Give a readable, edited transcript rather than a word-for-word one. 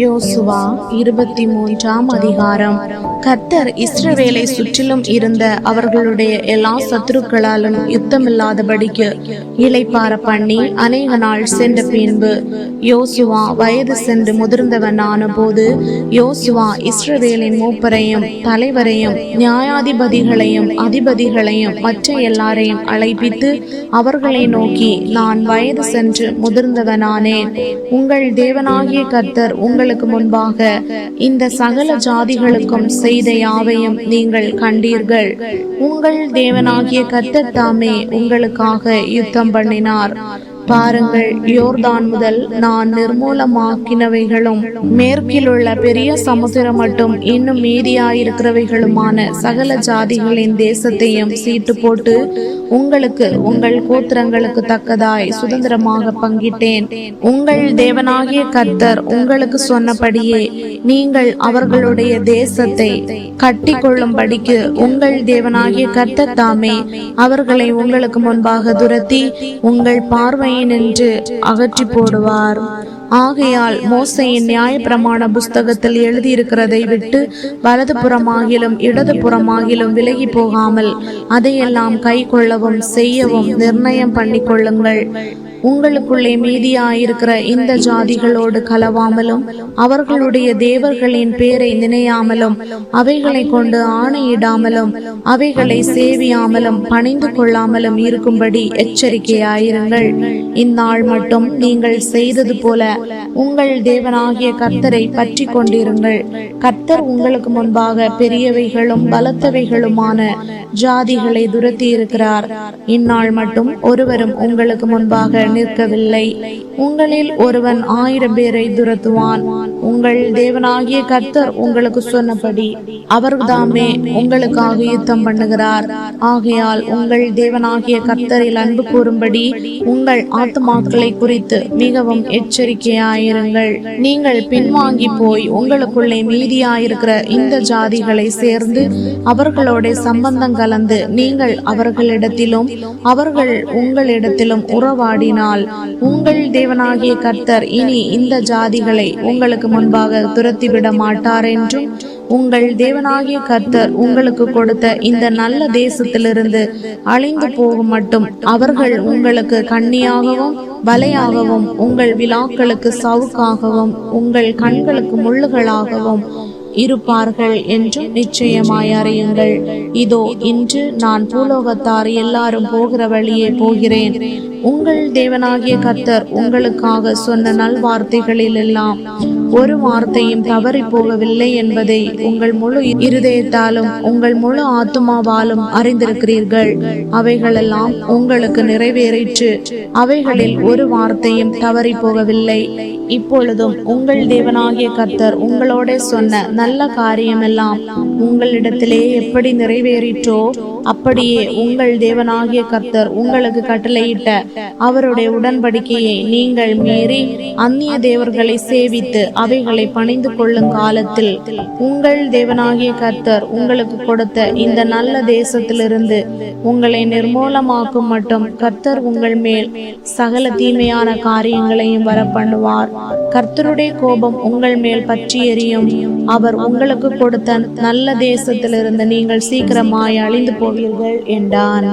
யோசுவா 23 அதிகாரம். கர்த்தர் இஸ்ரவேலை சுற்றிலும் இருந்த அவர்களுடைய எல்லா சத்துருக்களாலும் யுத்தமில்லாதபடிக்கு இளைப்பாற பண்ணி அநேக நாள் சென்ற பின்பு யோசுவா வயது சென்று முதிர்ந்தவனான போது யோசுவா இஸ்ரவேலின் மூப்பரையும் தலைவரையும் நியாயாதிபதிகளையும் அதிபதிகளையும் மற்ற எல்லாரையும் அழைப்பித்து அவர்களை நோக்கி, நான் வயது சென்று முதிர்ந்தவனானேன். உங்கள் தேவனாகிய கர்த்தர் உங்களுக்கு முன்பாக இந்த சகல ஜாதிகளுக்கும் செய்த யாவையும் நீங்கள் கண்டீர்கள். உங்கள் தேவனாகிய கர்த்தர் தாமே உங்களுக்காக யுத்தம் பண்ணினார். பாருங்கள், யோர்தான் முதல் நான் நிர்மூலமாக்கினவைகளும் மேற்கிலுள்ள பெரிய சமுத்திரம் மட்டும் இன்னும் மீதியாயிருக்கிறவைகளுமான சகல ஜாதிகளின் தேசத்தையும் சீட்டு போட்டு உங்களுக்கு உங்கள் கோத்திரங்களுக்கு தக்கதாய் சுதந்திரமாக பங்கிட்டேன். உங்கள் தேவனாகிய கர்த்தர் உங்களுக்கு சொன்னபடியே நீங்கள் அவர்களுடைய தேசத்தை கட்டி கொள்ளும்படிக்கு உங்கள் தேவனாகிய கர்த்தர் தாமே அவர்களை உங்களுக்கு முன்பாக துரத்தி உங்கள் பார்வையினின்று அகற்றி போடுவார். ஆகையால் மோசேயின் நியாயப்பிரமாண புஸ்தகத்தில் எழுதியிருக்கிறதை விட்டு வலது புறமாகிலும் இடது புறமாகிலும் விலகி போகாமல் அதையெல்லாம் கை கொள்ளவும் செய்யவும் நிர்ணயம் பண்ணி கொள்ளுங்கள். உங்களுக்குள்ளே மீதியாயிருக்கிற இந்த ஜாதிகளோடு கலவாமலும் அவர்களுடைய தேவர்களின் பேரை நினையாமலும் அவைகளை கொண்டு ஆணையிடாமலும் அவைகளை சேவியாமலும் பணிந்து கொள்ளாமலும் இருக்கும்படி எச்சரிக்கையாயிருங்கள். இந்நாள் மட்டும் நீங்கள் செய்தது போல உங்கள் தேவனாகிய கர்த்தரை பற்றி கொண்டிருங்கள். கர்த்தர் உங்களுக்கு முன்பாக பெரியவைகளும் பலத்தவைகளுமான ஜாதிகளை துரத்தி இருக்கிறார். இந்நாள் மட்டும் ஒருவரும் உங்களுக்கு முன்பாக நிற்கவில்லை. உங்களில் ஒருவன் 1000 பேரை துரத்துவான். உங்கள் தேவனாகிய கர்த்தர் உங்களுக்கு சொன்னபடி அவர்தாமே உங்களுக்காக யுத்தம் பண்ணுகிறார். ஆகையால் உங்கள் தேவனாகிய கர்த்தரில் அன்பு கூறும்படி உங்கள் ஆத்துமாக்களை குறித்து மிகவும் எச்சரிக்கையாயிருங்கள். நீங்கள் பின்வாங்கி போய் உங்களுக்குள்ளே மீதியாயிருக்கிற இந்த ஜாதிகளை சேர்ந்து அவர்களோட சம்பந்தம் கலந்து நீங்கள் அவர்களிடத்திலும் அவர்கள் உங்களிடத்திலும் உறவாடினால் உங்கள் தேவனாகிய கர்த்தர் இனி இந்த ஜாதிகளை உங்களுக்கு முன்பாக துரத்திவிட மாட்டார் என்றும், உங்கள் தேவனாகிய கர்த்தர் உங்களுக்கு கொடுத்த இந்த நல்ல தேசத்திலிருந்து அழிந்து போகும் மட்டும் அவர்கள் உங்களுக்கு கண்ணியாகவும் வலையாகவும் உங்கள் விழாக்களுக்கு சவுக்காகவும் உங்கள் கண்களுக்கு முள்ளுகளாகவும் இருப்பார்கள் என்று நிச்சயமாய் அறியுங்கள். இதோ இன்று நான் பூலோகத்தார் எல்லாரும் போகிற வழியே போகிறேன். உங்கள் தேவனாகிய கர்த்தர் உங்களுக்காக சொன்ன நல்வார்த்தைகளில் எல்லாம் ஒரு வார்த்தையும் தவறி போகவில்லை என்பதை உங்கள் முழு இருதயத்தாலும் உங்கள் முழு ஆத்துமாவாலும் அறிந்திருக்கிறீர்கள். அவைகளெல்லாம் உங்களுக்கு நிறைவேறிற்று. அவைகளில் ஒரு வார்த்தையும் தவறி போகவில்லை. இப்பொழுதும் உங்கள் தேவனாகிய கர்த்தர் உங்களோட சொன்ன நல்ல காரியமெல்லாம் உங்களிடத்திலே எப்படி நிறைவேறிற்றோ அப்படியே உங்கள் தேவனாகிய கர்த்தர் உங்களுக்கு கட்டளையிட்ட அவருடைய உடன்படிக்கையை நீங்கள் மீறி அந்நிய தேவர்களை சேவித்து அவைகளை பணிந்து கொள்ளும் காலத்தில் உங்கள் தேவனாகிய கர்த்தர் உங்களுக்கு கொடுத்த இந்த நல்ல தேசத்திலிருந்து உங்களை நிர்மூலமாக்கும் மட்டும் கர்த்தர் உங்கள் மேல் சகல தீமையான காரியங்களையும் வர பண்ணுவார். கர்த்தருடைய கோபம் உங்கள் மேல் பற்றி எரியும். அவர் உங்களுக்கு கொடுத்த நல்ல தேசத்திலிருந்து நீங்கள் சீக்கிரமாய் அழிந்து போவீர்கள் என்றான்.